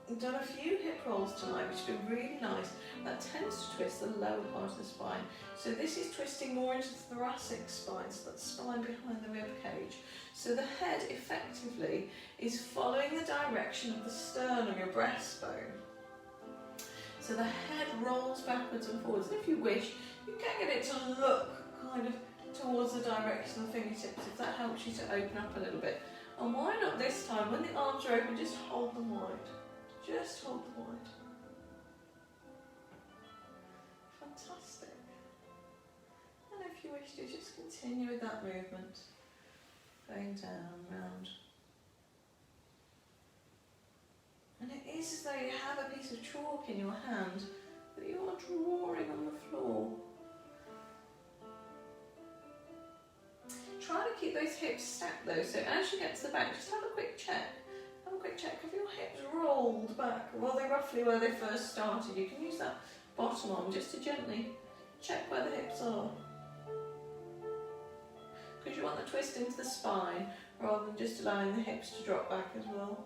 We've done a few hip rolls tonight, which have been really nice. That tends to twist the lower part of the spine. So this is twisting more into the thoracic spine, so that spine behind the rib cage. So the head effectively is following the direction of the sternum, your breastbone. So the head rolls backwards and forwards. And if you wish, you can get it to look kind of towards the direction of the fingertips, if that helps you to open up a little bit. And why not this time, when the arms are open, just hold them wide. Just hold them wide. Fantastic. And if you wish to, just continue with that movement. Going down, round. And it is as though you have a piece of chalk in your hand that you are drawing on the floor. Try to keep those hips stacked though, so as you get to the back, just have a quick check. Have a quick check. Have your hips rolled back? Well, they're roughly where they first started. You can use that bottom arm just to gently check where the hips are. Because you want the twist into the spine rather than just allowing the hips to drop back as well.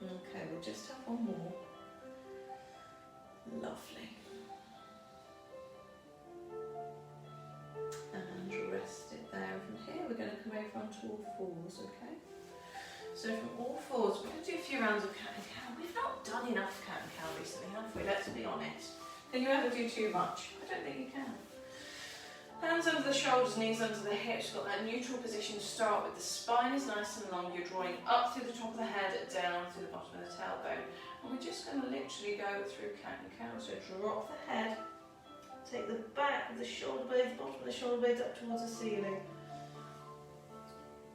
Okay, we'll just have one more. Lovely. And rest it there. And from here we're going to come over onto all fours, okay? So from all fours, we're going to do a few rounds of cat and cow. We've not done enough cat and cow recently, have we? Let's be honest. Can you ever do too much? I don't think you can. Hands under the shoulders, knees under the hips. Got that neutral position to start with. The spine is nice and long. You're drawing up through the top of the head, down through the bottom of the tailbone. And we're just going to literally go through cat and cow. So drop the head. Take the back of the shoulder blades, bottom of the shoulder blades up towards the ceiling.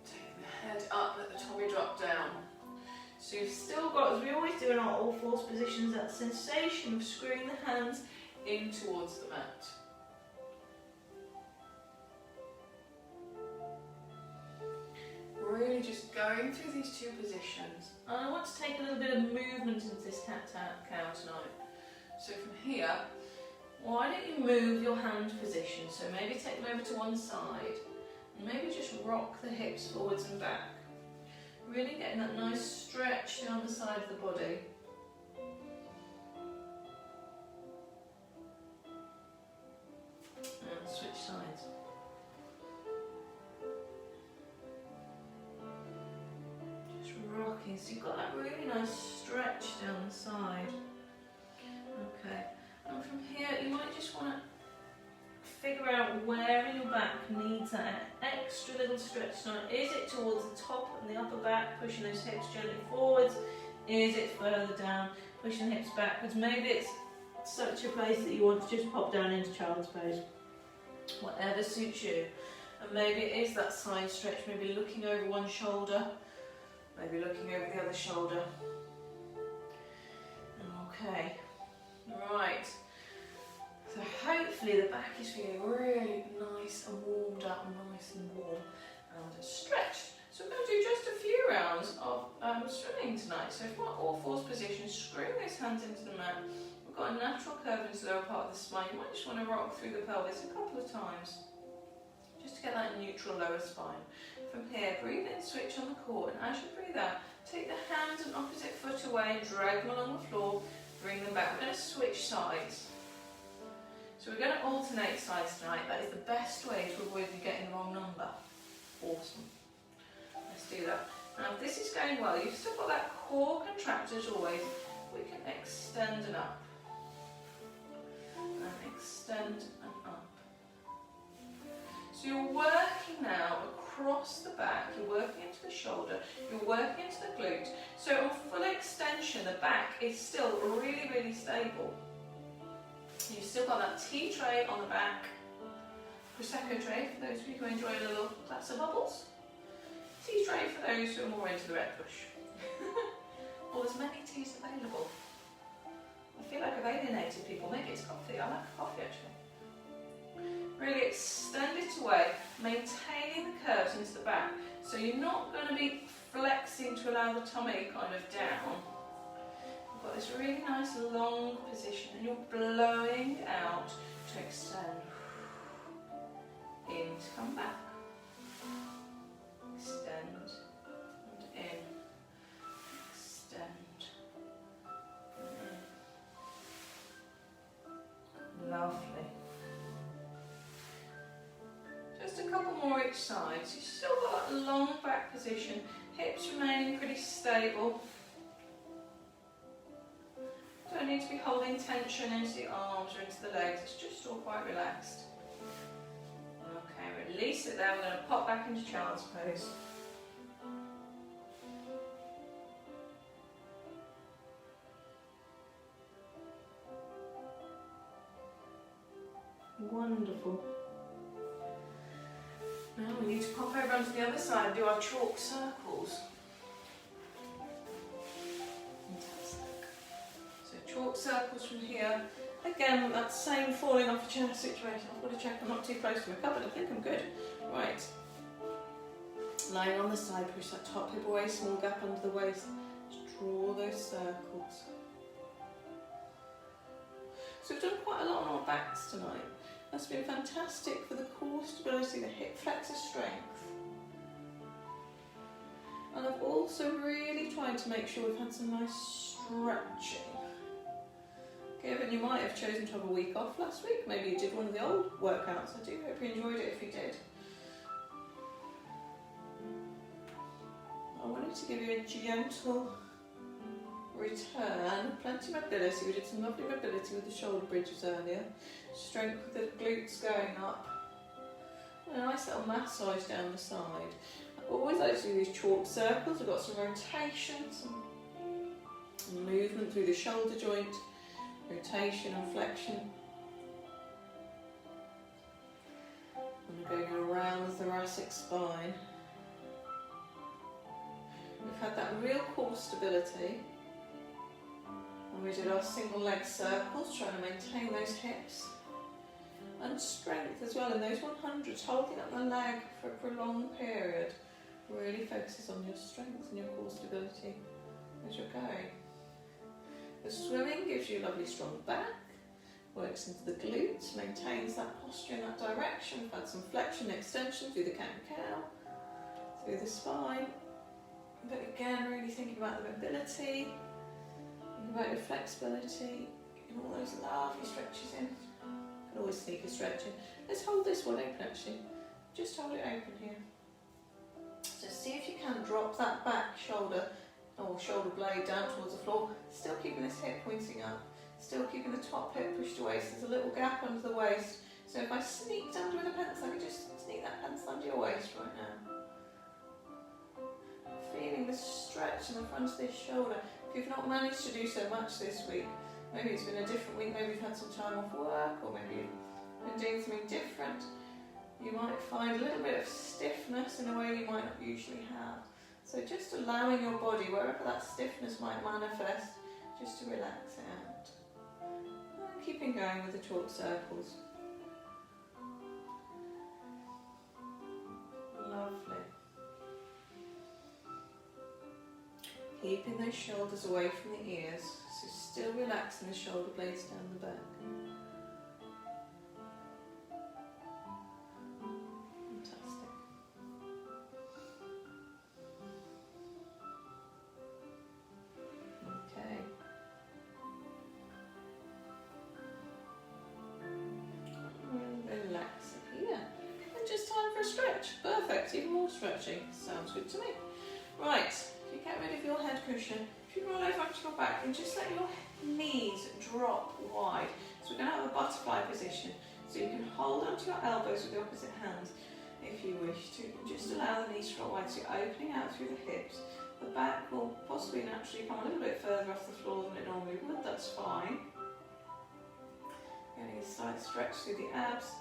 Take the head up, let the tummy drop down. So you've still got, as we always do in our all fours positions, that sensation of screwing the hands in towards the mat. Really just going through these two positions. And I want to take a little bit of movement into this cat-cow tonight. So from here, why don't you move your hand position? So maybe take them over to one side. And maybe just rock the hips forwards and back. Really getting that nice stretch down the side of the body. And switch sides. Rocking, so you've got that really nice stretch down the side. Okay, and from here you might just want to figure out where in your back needs that extra little stretch tonight. Is it towards the top and the upper back, pushing those hips gently forwards? Is it further down, pushing the hips backwards? Maybe it's such a place that you want to just pop down into child's pose. Whatever suits you. And maybe it is that side stretch, maybe looking over one shoulder. Maybe looking over the other shoulder. Okay, right. So hopefully the back is feeling really nice and warmed up, nice and warm and stretched. So we're going to do just a few rounds of swimming tonight. So from our all fours position, screwing those hands into the mat. We've got a natural curve into the lower part of the spine. You might just want to rock through the pelvis a couple of times, just to get that neutral lower spine. From here, breathe in, switch on the core, and as you breathe out, take the hands and opposite foot away, drag them along the floor, bring them back. We're going to switch sides. So we're going to alternate sides tonight. That is the best way to avoid you getting the wrong number. Awesome. Let's do that. Now if this is going well, you've still got that core contracted as always. We can extend and up. And extend and up. So you're working now across the back, you're working into the shoulder, you're working into the glute. So on full extension, the back is still really, really stable. You've still got that tea tray on the back, Prosecco tray for those of you who enjoy a little glass of bubbles, tea tray for those who are more into the red bush. Well, there's many teas available. I feel like I've alienated people. Maybe it's coffee. I like coffee actually. Really extend it away, maintaining the curves into the back. So you're not going to be flexing to allow the tummy kind of down. You've got this really nice long position and you're blowing out to extend. In to come back. Extend and in. Extend and in. Lovely. Just a couple more each side. So you've still got that long back position, hips remaining pretty stable. Don't need to be holding tension into the arms or into the legs, it's just all quite relaxed. Okay, release it there, we're going to pop back into child's pose. Wonderful. Now we need to pop over onto the other side and do our chalk circles. Fantastic. So chalk circles from here. Again, that same falling off a chair situation. I've got to check I'm not too close to my cupboard. I think I'm good. Right. Lying on the side, push that top hip away, small gap under the waist. Just draw those circles. So we've done quite a lot on our backs tonight. That's been fantastic for the core stability, the hip flexor strength. And I've also really tried to make sure we've had some nice stretching. Given you might have chosen to have a week off last week, maybe you did one of the old workouts. I do hope you enjoyed it if you did. I wanted to give you a gentle return, plenty of mobility. We did some lovely mobility with the shoulder bridges earlier. Strength with the glutes going up. And a nice little massage down the side. I always like to do these chalk circles. We've got some rotation, some movement through the shoulder joint, rotation and flexion. And we're going around the thoracic spine. We've had that real core stability. And we did our single leg circles, trying to maintain those hips. And strength as well in those 100s, holding up the leg for a prolonged period. Really focuses on your strength and your core stability as you're going. The swimming gives you a lovely strong back, works into the glutes, maintains that posture in that direction. We've had some flexion and extension through the cat-cow, through the spine. But again, really thinking about the mobility, thinking about your flexibility, getting all those lovely stretches in. You can always sneak a stretch in. Let's hold this one open actually. Just hold it open here. So see if you can drop that back shoulder or shoulder blade down towards the floor, still keeping this hip pointing up, still keeping the top hip pushed away, so there's a little gap under the waist. So if I sneaked under with a pencil, I could just sneak that pencil under your waist right now. Feeling the stretch in the front of this shoulder. If you've not managed to do so much this week, maybe it's been a different week, maybe you've had some time off work, or maybe you've been doing something different, you might find a little bit of stiffness in a way you might not usually have. So just allowing your body, wherever that stiffness might manifest, just to relax it out. And keeping going with the chalk circles. Lovely. Keeping those shoulders away from the ears, so still relaxing the shoulder blades down the back. Fantastic. Okay. Relax here. And just time for a stretch. Perfect, even more stretching. Sounds good to me. Right. You get rid of your head cushion, if you roll over onto your back and just let your knees drop wide. So we're going to have a butterfly position. So you can hold onto your elbows with the opposite hand if you wish to. Just allow the knees to drop wide, so you're opening out through the hips. The back will possibly naturally come a little bit further off the floor than it normally would, that's fine. Getting a slight stretch through the abs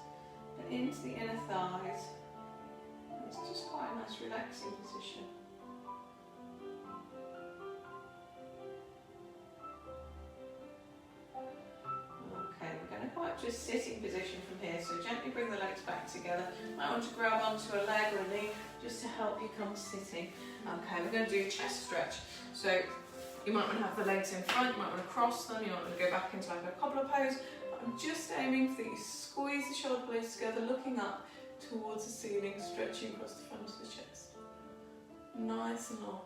and into the inner thighs. It's just quite a nice relaxing position. Just sitting position from here, so gently bring the legs back together. I want to grab onto a leg or a knee just to help you come sitting. Okay, we're going to do a chest stretch. So you might want to have the legs in front, you might want to cross them, you might want to go back into like a cobbler pose. I'm just aiming for that you squeeze the shoulder blades together, looking up towards the ceiling, stretching across the front of the chest. Nice and long.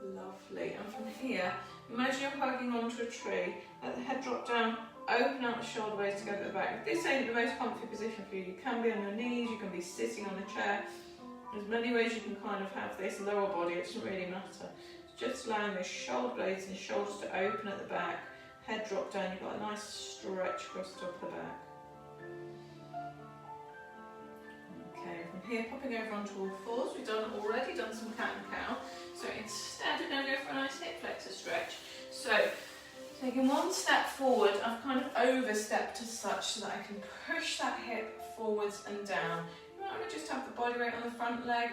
Lovely. And from here, imagine you're hugging onto a tree, let the head drop down, open out the shoulder blades together at the back. If this ain't the most comfy position for you, you can be on your knees, you can be sitting on a chair. There's many ways you can kind of have this lower body, it doesn't really matter. It's just allowing those shoulder blades and shoulders to open at the back, head drop down, you've got a nice stretch across the top of the back. Okay, from here popping over onto all fours, we've already done some cat and cow. So instead we're going to go for a nice hip flexor stretch. So So, taking one step forward, I've kind of overstepped as such so that I can push that hip forwards and down. You might want to just have the body weight on the front leg.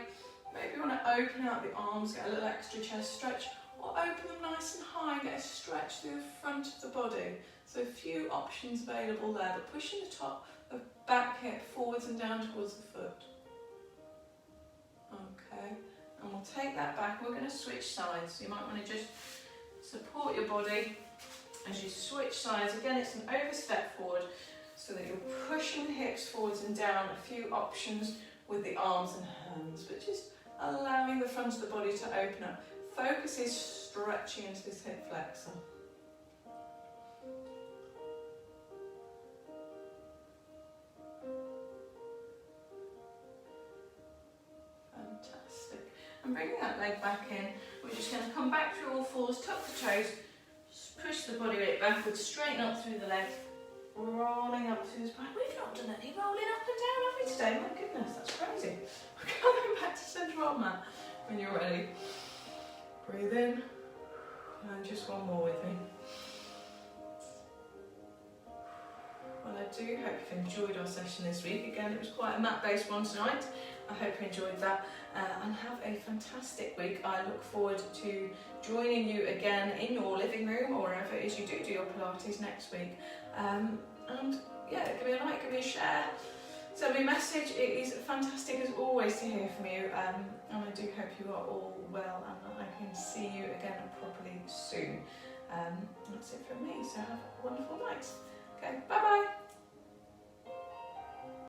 Maybe you want to open out the arms, get a little extra chest stretch, or open them nice and high and get a stretch through the front of the body. So a few options available there, but pushing the top of back hip forwards and down towards the foot. Okay, and we'll take that back. We're going to switch sides. So you might want to just support your body as you switch sides. Again, it's an overstep forward so that you're pushing the hips forwards and down. A few options with the arms and hands, but just allowing the front of the body to open up. Focus is stretching into this hip flexor. Fantastic. And bringing that leg back in, we're just going to come back through all fours, tuck the toes, push the body weight backwards, straighten up through the legs, rolling up through the spine. We've not done any rolling up and down, have we, today? My goodness, that's crazy. We're coming back to central arm mat when you're ready. Breathe in, and just one more with me. Well, I do hope you've enjoyed our session this week. Again, it was quite a mat-based one tonight. I hope you enjoyed that, and have a fantastic week. I look forward to joining you again in your living room or wherever it is you do your Pilates next week. And yeah, give me a like, give me a share, send me a message. It is fantastic as always to hear from you, and I do hope you are all well and that I can see you again properly soon. That's it from me, so have a wonderful night. Okay, bye bye.